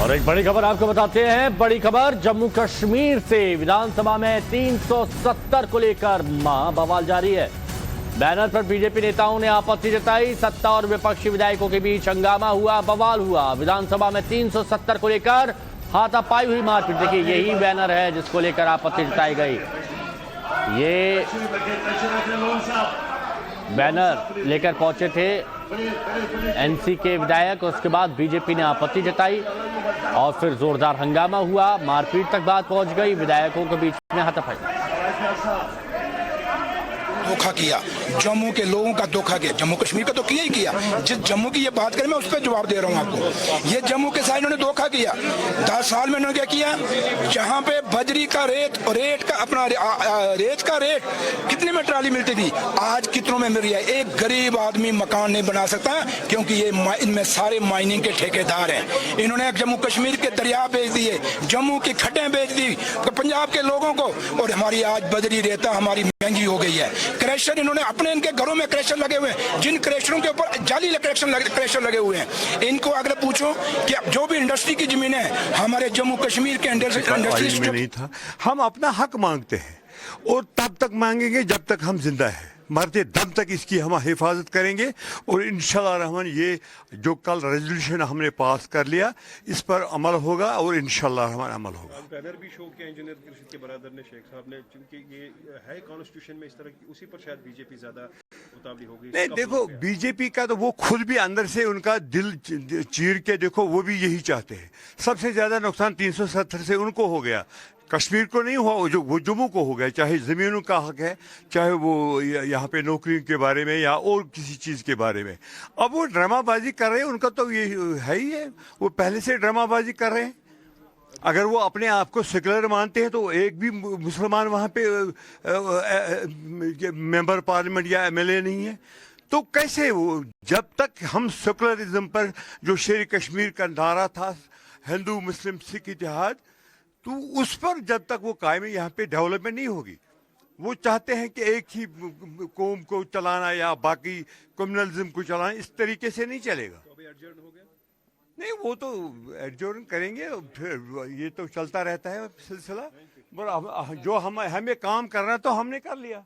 और एक बड़ी खबर आपको बताते हैं। बड़ी खबर जम्मू कश्मीर से विधानसभा में 370 को लेकर बवाल जारी है। बैनर पर बीजेपी नेताओं ने आपत्ति जताई। सत्ता और विपक्षी विधायकों के बीच हंगामा हुआ, बवाल हुआ। विधानसभा में 370 को लेकर हाथापाई हुई, मारपीट। देखिए, यही बैनर है जिसको लेकर आपत्ति जताई गई। ये बैनर लेकर पहुंचे थे एनसी के विधायक। उसके बाद बीजेपी ने आपत्ति जताई और फिर जोरदार हंगामा हुआ, मारपीट तक बात पहुंच गई। विधायकों के बीच में हाथापाई। धोखा किया, जम्मू के लोगों का धोखा किया, जम्मू कश्मीर का तो किया ही किया। जिस जम्मू की ये बात करें मैं उस पर जवाब दे रहा हूँ आपको। ये जम्मू के साथ इन्होंने धोखा किया। 10 साल में इन्होंने क्या किया? जहाँ पे बजरी का रेट का रेट कितने में ट्राली मिलती थी, आज कितनों में मिल रही है। एक गरीब आदमी मकान नहीं बना सकता क्योंकि ये इनमें सारे माइनिंग के ठेकेदार हैं। इन्होंने जम्मू कश्मीर के दरिया बेच दिए, जम्मू की खड्डें बेच दी पंजाब के लोगों को, और हमारी आज बजरी रेता हमारी महंगी हो गई है। क्रैशर इन्होंने अपने इनके घरों में क्रैशर लगे हुए हैं, जिन क्रैशरों के ऊपर जाली क्रैशर लगे हुए हैं। इनको अगर पूछो कि जो भी इंडस्ट्री की जमीन है हमारे जम्मू कश्मीर के इंडस्ट्री में नहीं था। हम अपना हक मांगते हैं और तब तक मांगेंगे जब तक हम जिंदा है। मरते दम तक इसकी हम हिफाजत करेंगे और इंशाल्लाह रहमान ये जो कल रेजोल्यूशन हमने पास कर लिया इस पर अमल होगा और इंशाल्लाह रहमान अमल होगा। बैनर भी शो किया इंजीनियर खुर्शीद के बरादर ने, शेख साहब ने, क्योंकि ये है कॉन्स्टिट्यूशन में इस तरह की, उसी पर शायद बीजेपी ज्यादा उतावली हो गई। नहीं, देखो बीजेपी का तो वो खुद भी अंदर से उनका दिल चीर के देखो, वो भी यही चाहते हैं। सबसे ज्यादा नुकसान 370 से उनको हो गया, कश्मीर को नहीं हुआ, वो जम्मू को हो गया। चाहे जमीनों का हक है, चाहे वो यहाँ पे नौकरी के बारे में या और किसी चीज़ के बारे में। अब वो ड्रामाबाजी कर रहे हैं, उनका तो ये है ही है, वो पहले से ड्रामाबाजी कर रहे हैं। अगर वो अपने आप को सेकुलर मानते हैं तो एक भी मुसलमान वहाँ पे मेंबर पार्लियामेंट या एमएलए नहीं है, तो कैसे वो? जब तक हम सेकुलरिज्म पर जो शेर कश्मीर का नारा था, हिंदू मुस्लिम सिख इतिहाद, तो उस पर जब तक वो कायम है यहाँ पे डेवलपमेंट नहीं होगी। वो चाहते हैं कि एक ही कौम को चलाना या बाकी कम्युनलिज्म को चलाना, इस तरीके से नहीं चलेगा। तो अभी एडजर्न हो गया? नहीं, वो तो एडजर्न करेंगे, फिर ये तो चलता रहता है सिलसिला। जो हमें काम करना तो हमने कर लिया।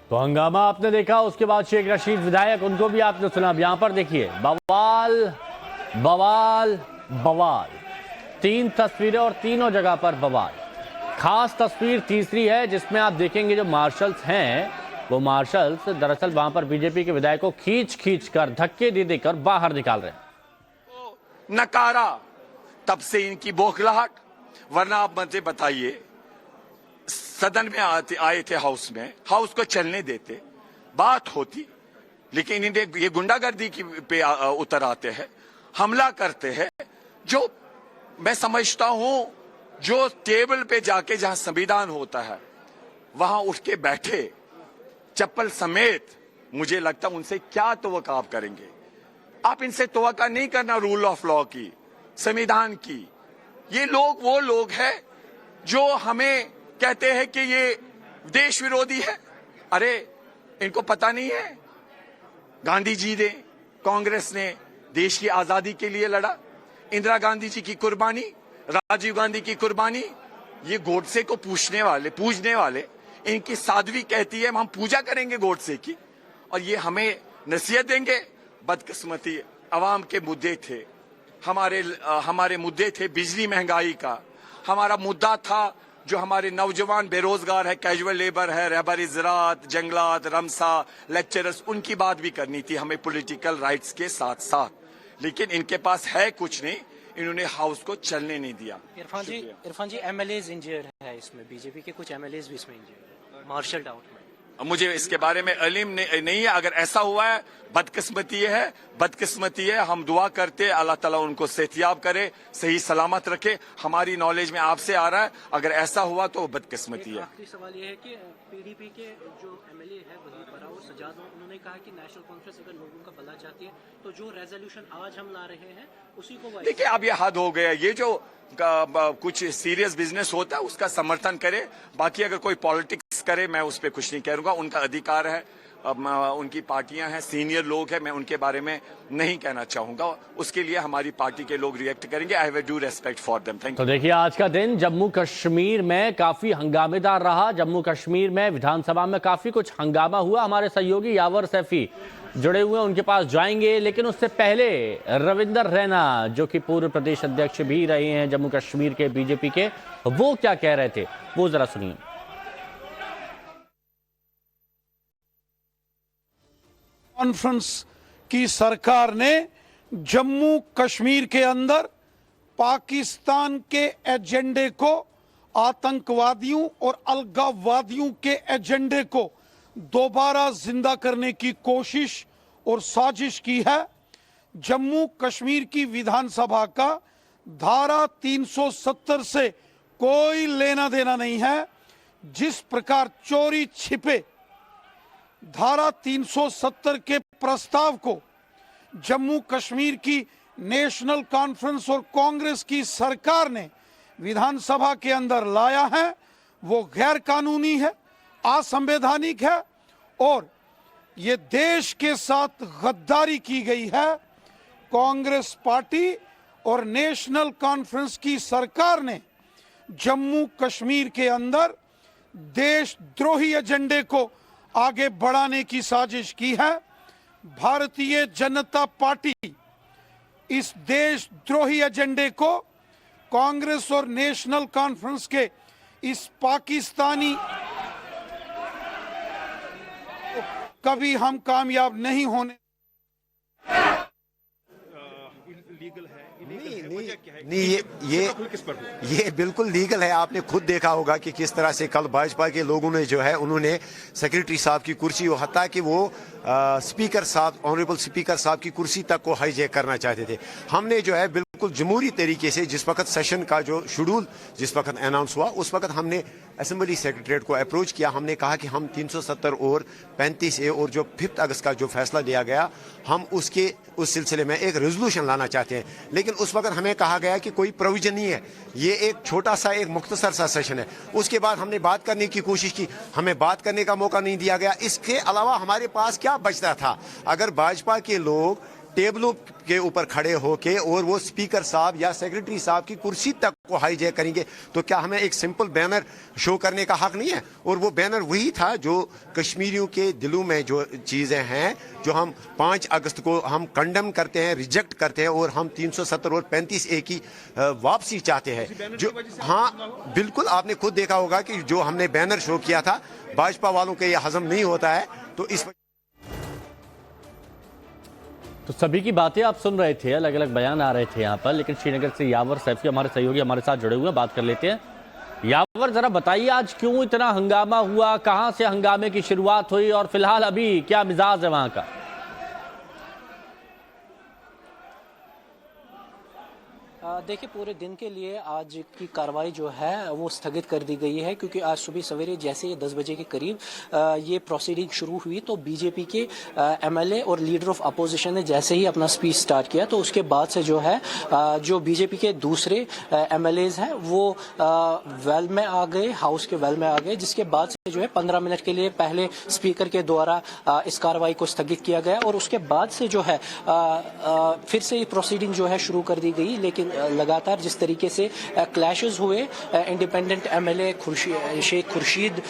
तो हंगामा आपने देखा, उसके बाद शेख रशीद विधायक, उनको भी आपने सुना। अब यहां पर देखिए, बवाल बवाल बवाल, 3 तस्वीरें और तीनों जगह पर बवाल। खास तस्वीर तीसरी है जिसमें आप देखेंगे जो मार्शल्स हैं, वो मार्शल्स दरअसल वहां पर बीजेपी के विधायकों को खींच कर धक्के दे देकर बाहर निकाल रहे हैं। नकारा तब से इनकी बौखलाहट, वरना आप मुझे बताइए, सदन में आए थे, हाउस को चलने देते, बात होती, लेकिन इन्हें ये गुंडागर्दी की पे उतर आते हैं, हमला करते हैं। जो मैं समझता हूं, जो टेबल पे जाके जहां संविधान होता है वहां उठ के बैठे चप्पल समेत, मुझे लगता उनसे क्या तवक्का आप करेंगे? आप इनसे तवक्का नहीं करना रूल ऑफ लॉ की, संविधान की। ये लोग वो लोग हैं जो हमें कहते हैं कि ये देश विरोधी है। अरे इनको पता नहीं है, गांधी जी ने, कांग्रेस ने देश की आजादी के लिए लड़ा। इंदिरा गांधी जी की कुर्बानी, राजीव गांधी की कुर्बानी, ये गोडसे को पूजने वाले इनकी साध्वी कहती है हम पूजा करेंगे गोडसे की, और ये हमें नसीहत देंगे। बदकिस्मती अवाम के मुद्दे थे, हमारे मुद्दे थे बिजली महंगाई का, हमारा मुद्दा था जो हमारे नौजवान बेरोजगार है, कैजुअल लेबर है, रहबरी ज़राअत, जंगलात, रमसा, लेक्चरर्स, उनकी बात भी करनी थी हमें पॉलिटिकल राइट्स के साथ साथ। लेकिन इनके पास है कुछ नहीं, इन्होंने हाउस को चलने नहीं दिया। इरफान जी एमएलएज इंजर्ड है इसमें, बीजेपी के कुछ एमएलएज भी इसमें इंजर्ड है, मार्शल आउट में। मुझे इसके बारे में इल्म नहीं है। अगर ऐसा हुआ है, बदकिस्मती है। हम दुआ करते अल्लाह ताला उनको सेहतियाब करे, सही सलामत रखे। हमारी नॉलेज में आपसे आ रहा है, अगर ऐसा हुआ तो बदकिस्मती है। आखिरी सवाल ये है कि पीडीपी के जो एमएलए है वही बराबर सजाद, उन्होंने कहा कि नेशनल कॉन्फ्रेंस अगर लोगों का भला चाहती है तो जो रेजोल्यूशन आज हम ला रहे हैं उसी को। देखिए, अब ये हद हो गया। ये जो कुछ सीरियस बिजनेस होता है उसका समर्थन करे, बाकी अगर कोई पॉलिटिक्स करे मैं उस पर कुछ नहीं करूंगा, उनका अधिकार है। उनकी पार्टियां हैं, सीनियर लोग हैं, मैं उनके बारे में नहीं कहना चाहूंगा। उसके लिए हमारी पार्टी के लोग रिएक्ट करेंगे। I have due respect for them. Thank you. तो देखिए, आज का दिन जम्मू कश्मीर में काफी हंगामेदार रहा। जम्मू कश्मीर में विधानसभा में काफी कुछ हंगामा हुआ। हमारे सहयोगी यावर सैफी जुड़े हुए, उनके पास जाएंगे, लेकिन उससे पहले रविंदर रैना, जो कि पूर्व प्रदेश अध्यक्ष भी रहे हैं जम्मू कश्मीर के बीजेपी के, वो क्या कह रहे थे, वो जरा सुनिए। कॉन्फ्रेंस की सरकार ने जम्मू कश्मीर के अंदर पाकिस्तान के एजेंडे को, आतंकवादियों और अलगाववादियों के एजेंडे को दोबारा जिंदा करने की कोशिश और साजिश की है। जम्मू कश्मीर की विधानसभा का धारा 370 से कोई लेना देना नहीं है। जिस प्रकार चोरी छिपे धारा 370 के प्रस्ताव को जम्मू कश्मीर की नेशनल कॉन्फ्रेंस और कांग्रेस की सरकार ने विधानसभा के अंदर लाया है, वो गैर कानूनी है, असंवैधानिक है और ये देश के साथ गद्दारी की गई है। कांग्रेस पार्टी और नेशनल कॉन्फ्रेंस की सरकार ने जम्मू कश्मीर के अंदर देशद्रोही एजेंडे को आगे बढ़ाने की साजिश की है। भारतीय जनता पार्टी इस देशद्रोही एजेंडे को कांग्रेस और नेशनल कॉन्फ्रेंस के इस पाकिस्तानी कभी हम कामयाब नहीं होने। ये बिल्कुल लीगल है। आपने खुद देखा होगा कि किस तरह से कल भाजपा के लोगों ने जो है उन्होंने सेक्रेटरी साहब की कुर्सी और हत्या कि वो स्पीकर साहब, ऑनरेबल स्पीकर साहब की कुर्सी तक को हाईजैक करना चाहते थे। हमने जो है बिल्कुल जमहूरी तरीके से जिस वक्त सेशन का जो शेड्यूल जिस वक्त अनाउंस हुआ उस वक्त हमने असेंबली सेक्रेटरीट को अप्रोच किया। हमने कहा कि हम 370 और 35A और जो 5 अगस्त का जो फैसला लिया गया हम उस सिलसिले में एक रेजोल्यूशन लाना चाहते हैं। लेकिन उस वक्त हमें कहा गया कि कोई प्रोविजन नहीं है, ये एक छोटा सा एक मुख्तसर सा सेशन है। उसके बाद हमने बात करने की कोशिश की, हमें बात करने का मौका नहीं दिया गया। इसके अलावा हमारे पास क्या बचता था? अगर भाजपा के लोग टेबलों के ऊपर खड़े होके और वो स्पीकर साहब या सेक्रेटरी साहब की कुर्सी तक को हाईजैक करेंगे तो क्या हमें एक सिंपल बैनर शो करने का हक नहीं है? और वो बैनर वही था जो कश्मीरियों के दिलों में जो चीज़ें हैं जो हम 5 अगस्त को हम कंडेम करते हैं, रिजेक्ट करते हैं और हम 370 और 35A की वापसी चाहते हैं। जो हाँ बिल्कुल, आपने खुद देखा होगा कि जो हमने बैनर शो किया था भाजपा वालों के ये हजम नहीं होता है। तो इस तो सभी की बातें आप सुन रहे थे, अलग अलग बयान आ रहे थे यहाँ पर, लेकिन श्रीनगर से यावर सैफी हमारे सहयोगी हमारे साथ जुड़े हुए हैं, बात कर लेते हैं। यावर, जरा बताइए आज क्यों इतना हंगामा हुआ, कहां से हंगामे की शुरुआत हुई और फिलहाल अभी क्या मिजाज है वहां का? देखिए, पूरे दिन के लिए आज की कार्रवाई जो है वो स्थगित कर दी गई है, क्योंकि आज सुबह सवेरे जैसे 10 बजे के करीब ये प्रोसीडिंग शुरू हुई तो बीजेपी के एमएलए और लीडर ऑफ अपोजिशन ने जैसे ही अपना स्पीच स्टार्ट किया तो उसके बाद से जो है जो बीजेपी के दूसरे एमएलएज हैं वो वेल में आ गए, हाउस के वेल में आ गए, जिसके बाद से जो है 15 मिनट के लिए पहले स्पीकर के द्वारा इस कार्रवाई को स्थगित किया गया और उसके बाद से जो है फिर से प्रोसीडिंग जो है शुरू कर दी गई। लेकिन लगातार जिस तरीके से क्लैशेस हुए, इंडिपेंडेंट एमएलए शेख खुर्शीद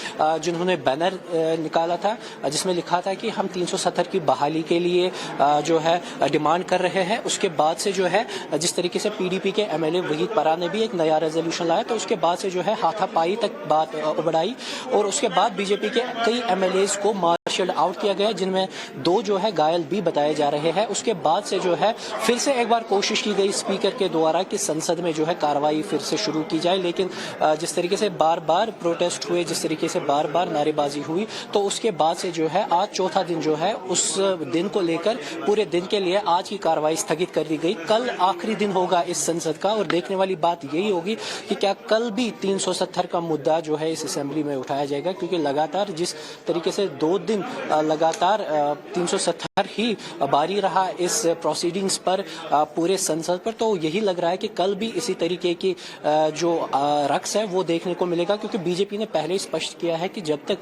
जिन्होंने बैनर निकाला था जिसमें लिखा था कि हम 370 की बहाली के लिए जो है डिमांड कर रहे हैं, उसके बाद से जो है जिस तरीके से पीडीपी के एमएलए वहीद परा ने भी एक नया रेजोल्यूशन लाया तो उसके बाद से जो है हाथापाई तक बात उबड़ाई और उसके बाद बीजेपी के कई एमएलएज को मार्शल आउट किया गया, जिनमें 2 जो है घायल भी बताए जा रहे हैं। उसके बाद से जो है फिर से एक बार कोशिश की गई स्पीकर के द्वारा कि संसद में जो है कार्रवाई फिर से शुरू की जाए, लेकिन जिस तरीके से बार बार प्रोटेस्ट हुए, जिस तरीके से बार बार नारेबाजी हुई तो उसके बाद से जो है आज चौथा दिन जो है उस दिन को लेकर पूरे दिन के लिए आज की कार्रवाई स्थगित कर दी गई। कल आखिरी दिन होगा इस संसद का और देखने वाली बात यही होगी कि क्या कल भी 370 का मुद्दा जो है इस असेंबली में उठाया जाएगा, क्योंकि लगातार जिस तरीके से 2 दिन दिन लगातार 370 ही बारी रहा इस प्रोसीडिंग्स पर पूरे संसद पर, तो यही लग रहा है कि कल भी इसी तरीके की जो रक्स है वो देखने को मिलेगा, क्योंकि बीजेपी ने पहले ही स्पष्ट किया है कि जब तक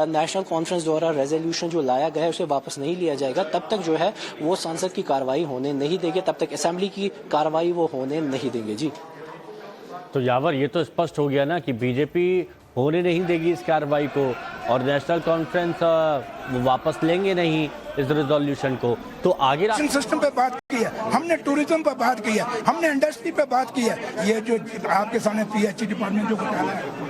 नेशनल कॉन्फ्रेंस द्वारा रेजोल्यूशन जो लाया गया है उसे वापस नहीं लिया जाएगा तब तक जो है वो संसद की कार्रवाई होने नहीं देंगे, तब तक असेंबली की कार्रवाई वो होने नहीं देंगे। जी तो यावर ये तो स्पष्ट हो गया ना कि बीजेपी होने नहीं देगी इस कार्रवाई को और नेशनल कॉन्फ्रेंस वो वापस लेंगे नहीं इस रेजोल्यूशन को। तो आगे सिस्टम पे बात की है हमने, टूरिज्म पे बात की है हमने, इंडस्ट्री पे बात की है। ये जो आपके सामने पीएचई डिपार्टमेंट जो घोटाला है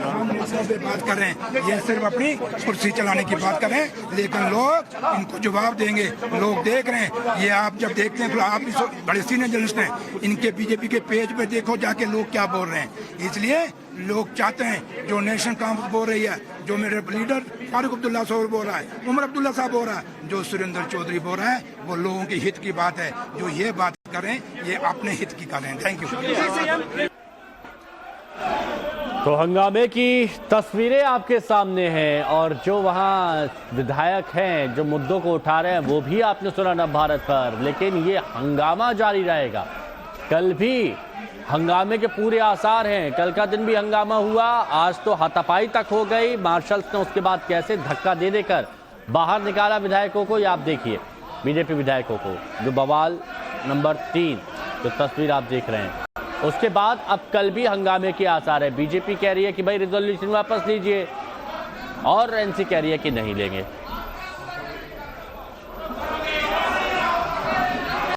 हम इसमें पे बात कर रहे हैं, ये सिर्फ अपनी कुर्सी चलाने की बात कर रहे हैं, लेकिन लोग इनको जवाब देंगे। लोग देख रहे हैं, ये आप जब देखते हैं तो आप भी बड़े सीनियर जर्नलिस्ट हैं, इनके बीजेपी के पेज पे देखो जाके लोग क्या बोल रहे हैं। इसलिए लोग चाहते हैं जो नेशनल कॉन्फ्रेंस बोल रही है, जो मेरे लीडर फारूक अब्दुल्ला साहब बोल रहा है, उमर अब्दुल्ला साहब बोल रहा है, जो सुरेंद्र चौधरी बोल रहा है, वो लोगों के हित की बात है। जो ये बात करें ये अपने हित की करें। Thank you. तो हंगामे की तस्वीरें आपके सामने हैं और जो वहाँ विधायक हैं जो मुद्दों को उठा रहे हैं वो भी आपने सुना नव भारत पर, लेकिन ये हंगामा जारी रहेगा। कल भी हंगामे के पूरे आसार हैं, कल का दिन भी हंगामा हुआ, आज तो हाथापाई तक हो गई। मार्शल्स ने उसके बाद कैसे धक्का दे देकर बाहर निकाला विधायकों को, ये आप देखिए बीजेपी विधायकों को, जो बवाल नंबर 3 जो तस्वीर आप देख रहे हैं। उसके बाद अब कल भी हंगामे के आसार है। बीजेपी कह रही है कि भाई रिजोल्यूशन वापस लीजिए और एनसी कह रही है कि नहीं लेंगे।